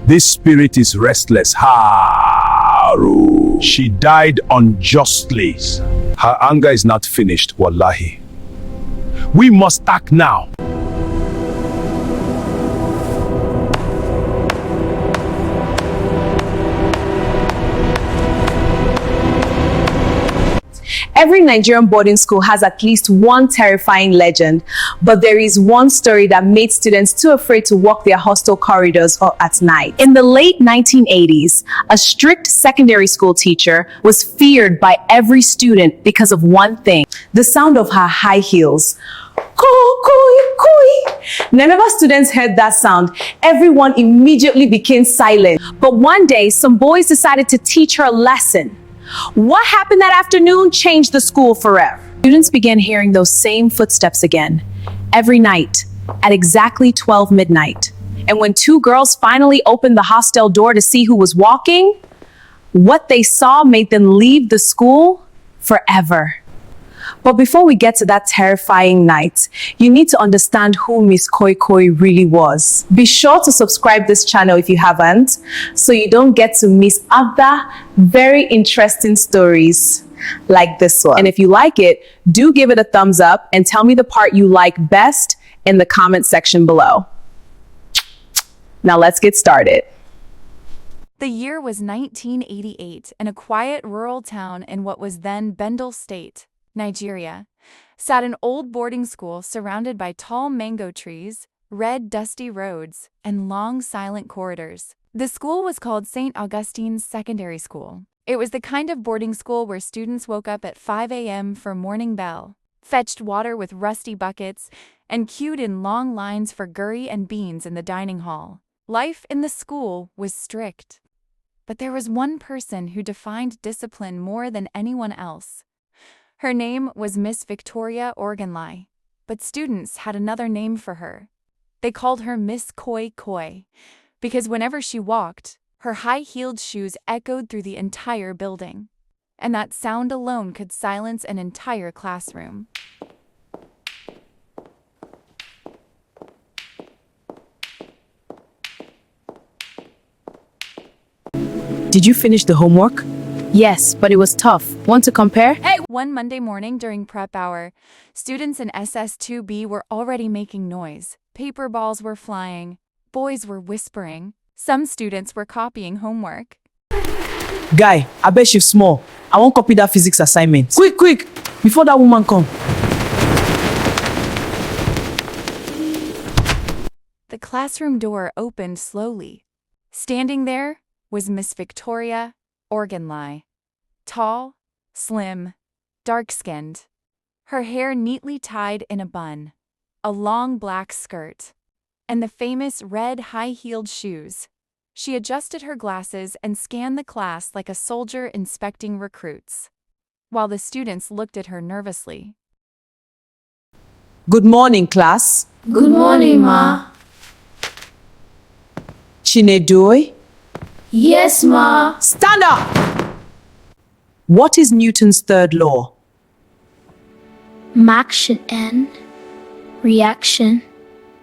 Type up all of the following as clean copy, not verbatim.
This spirit is restless. Haru. She died unjustly. Her anger is not finished, wallahi. We must act now. Every Nigerian boarding school has at least one terrifying legend, but there is one story that made students too afraid to walk their hostel corridors or at night. In the late 1980s, a strict secondary school teacher was feared by every student because of one thing: the sound of her high heels. Whenever students heard that sound, everyone immediately became silent. But one day, some boys decided to teach her a lesson. What happened that afternoon changed the school forever. Students began hearing those same footsteps again, every night, at exactly 12 midnight. And when two girls finally opened the hostel door to see who was walking, what they saw made them leave the school forever. But before we get to that terrifying night, you need to understand who Miss Koi Koi really was. Be sure to subscribe this channel if you haven't, so you don't get to miss other very interesting stories like this one. And if you like it, do give it a thumbs up and tell me the part you like best in the comment section below. Now let's get started. The year was 1988, in a quiet rural town in what was then Bendel State, Nigeria, sat an old boarding school surrounded by tall mango trees, red dusty roads, and long silent corridors. The school was called St. Augustine's Secondary School. It was the kind of boarding school where students woke up at 5 a.m. for morning bell, fetched water with rusty buckets, and queued in long lines for curry and beans in the dining hall. Life in the school was strict. But there was one person who defined discipline more than anyone else. Her name was Miss Victoria Organlai, but students had another name for her. They called her Miss Koi Koi, because whenever she walked, her high-heeled shoes echoed through the entire building, and that sound alone could silence an entire classroom. Did you finish the homework? Yes, but it was tough. Want to compare? Hey! One Monday morning during prep hour, students in SS2B were already making noise. Paper balls were flying. Boys were whispering. Some students were copying homework. Guy, I bet shift small. I won't copy that physics assignment. Quick, quick! Before that woman come. The classroom door opened slowly. Standing there was Miss Victoria Organlai. Tall, slim, dark-skinned. Her hair neatly tied in a bun, a long black skirt, and the famous red high-heeled shoes. She adjusted her glasses and scanned the class like a soldier inspecting recruits, while the students looked at her nervously. Good morning, class. Good morning, Ma. Chinedoi. Yes, Ma. Stand up! What is Newton's third law? Action and reaction.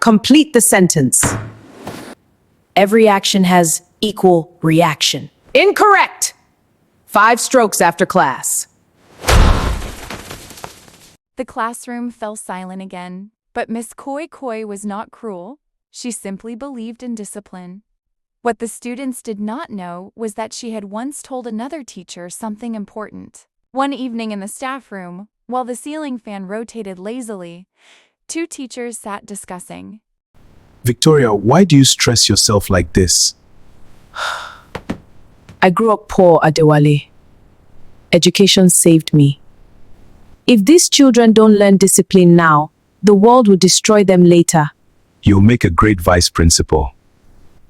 Complete the sentence. Every action has equal reaction. Incorrect! 5 strokes after class. The classroom fell silent again, but Miss Koi Koi was not cruel. She simply believed in discipline. What the students did not know was that she had once told another teacher something important. One evening in the staff room, while the ceiling fan rotated lazily, 2 teachers sat discussing. Victoria, why do you stress yourself like this? I grew up poor, Adewale. Education saved me. If these children don't learn discipline now, the world will destroy them later. You'll make a great vice principal.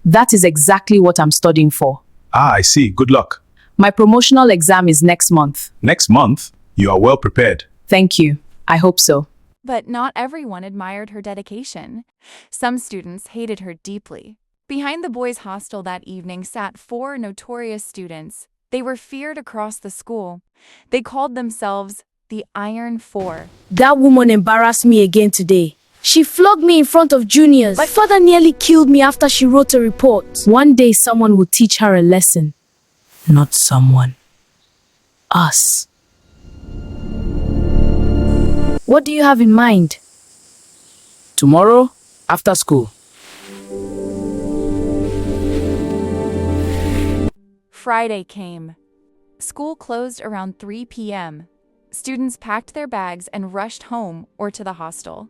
That is exactly what I'm studying for. Ah, I see. Good luck. My promotional exam is next month. Next month? You are well prepared. Thank you. I hope so. But not everyone admired her dedication. Some students hated her deeply. Behind the boys' hostel that evening sat 4 notorious students. They were feared across the school. They called themselves the Iron Four. That woman embarrassed me again today. She flogged me in front of juniors. My father nearly killed me after she wrote a report. One day someone will teach her a lesson. Not someone. Us. What do you have in mind? Tomorrow, after school. Friday came. School closed around 3 p.m. Students packed their bags and rushed home or to the hostel.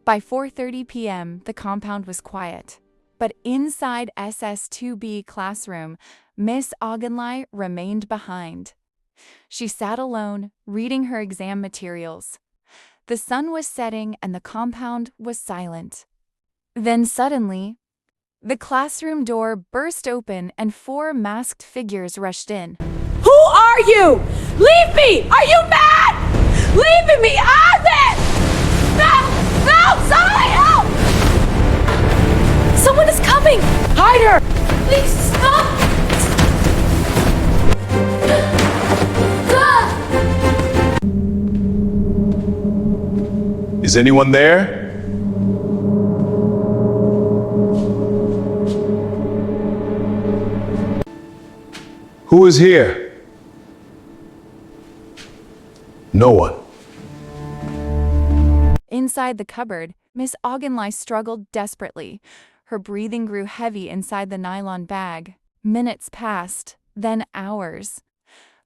By 4:30 p.m., the compound was quiet. But inside SS2B classroom, Miss Augenlei remained behind. She sat alone, reading her exam materials. The sun was setting and the compound was silent. Then suddenly, the classroom door burst open and 4 masked figures rushed in. Who are you? Leave me! Are you mad? Leave me out of it! No! No! Somebody help! Someone is coming! Hide her! Please stop! Is anyone there? Who is here? No one. Inside the cupboard, Miss Augenlei struggled desperately. Her breathing grew heavy inside the nylon bag. Minutes passed, then hours.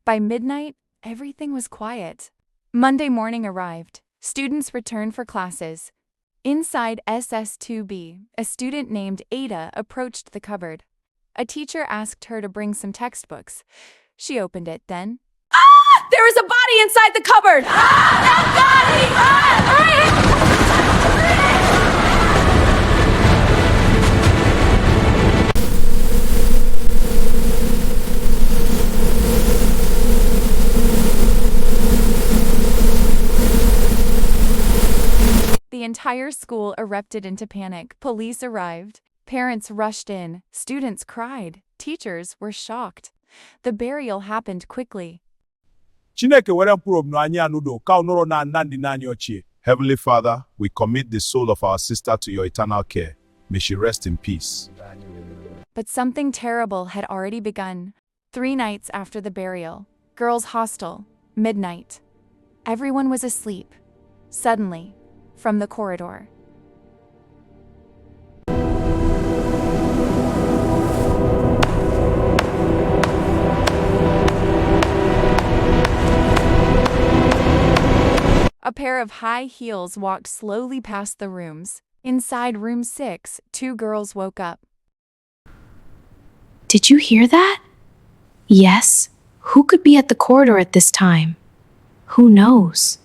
By midnight, everything was quiet. Monday morning arrived. Students returned for classes. Inside SS2B, a student named Ada approached the cupboard. A teacher asked her to bring some textbooks. She opened it then. There is a body inside the cupboard! The entire school erupted into panic. Police arrived. Parents rushed in. Students cried. Teachers were shocked. The burial happened quickly. Heavenly Father, we commit the soul of our sister to your eternal care. May she rest in peace. But something terrible had already begun. 3 nights after the burial, girls' hostel, midnight. Everyone was asleep. Suddenly, from the corridor, a pair of high heels walked slowly past the rooms. Inside room 6, 2 girls woke up. Did you hear that? Yes. Who could be at the corridor at this time? Who knows?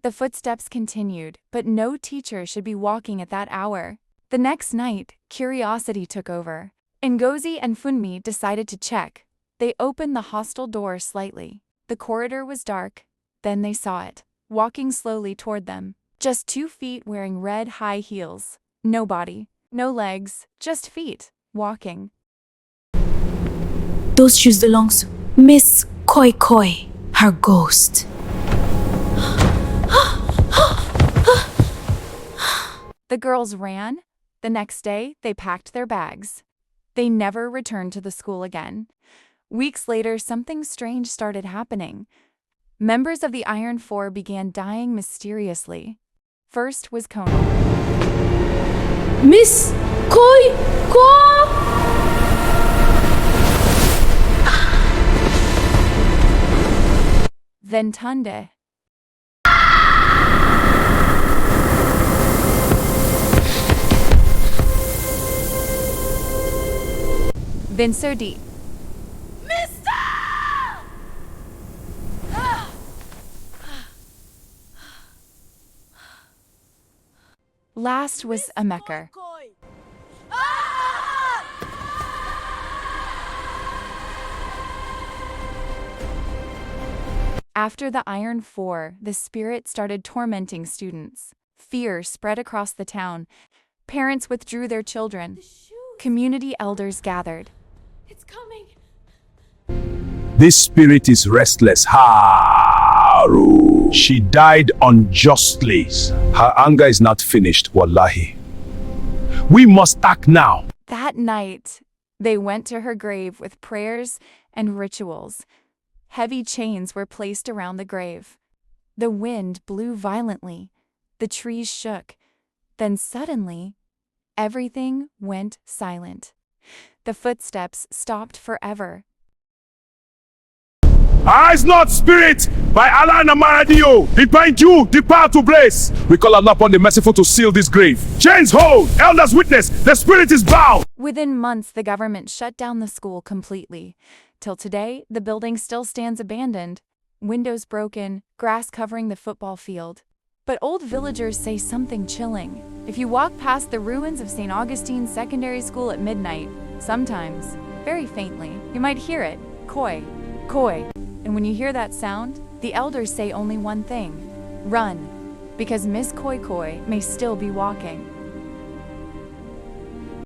The footsteps continued, but no teacher should be walking at that hour. The next night, curiosity took over. Ngozi and Funmi decided to check. They opened the hostel door slightly. The corridor was dark. Then they saw it, walking slowly toward them. Just 2 feet wearing red high heels. No body, no legs, just feet, walking. Those shoes belongs to Miss Koi Koi, her ghost. The girls ran. The next day, they packed their bags. They never returned to the school again. Weeks later, something strange started happening. Members of the Iron Four began dying mysteriously. First was Kono. Miss Koi Koi! Then Tunde. Then Sodi. Last was Ameker. After the Iron Four, the spirit started tormenting students. Fear spread across the town. Parents withdrew their children. Community elders gathered. It's coming. This spirit is restless. How? Haru. She died unjustly. Her anger is not finished, wallahi. We must act now. That night, they went to her grave with prayers and rituals. Heavy chains were placed around the grave. The wind blew violently. The trees shook. Then suddenly, everything went silent. The footsteps stopped forever. Eyes not spirit, by Allah and Amaradio. Repent you, depart to place. We call Allah upon the merciful to seal this grave. Chains hold, elders witness, the spirit is bound. Within months, the government shut down the school completely. Till today, the building still stands abandoned, windows broken, grass covering the football field. But old villagers say something chilling. If you walk past the ruins of St. Augustine's Secondary School at midnight, sometimes, very faintly, you might hear it, koi, koi. And when you hear that sound, the elders say only one thing: run, because Miss Koi Koi may still be walking.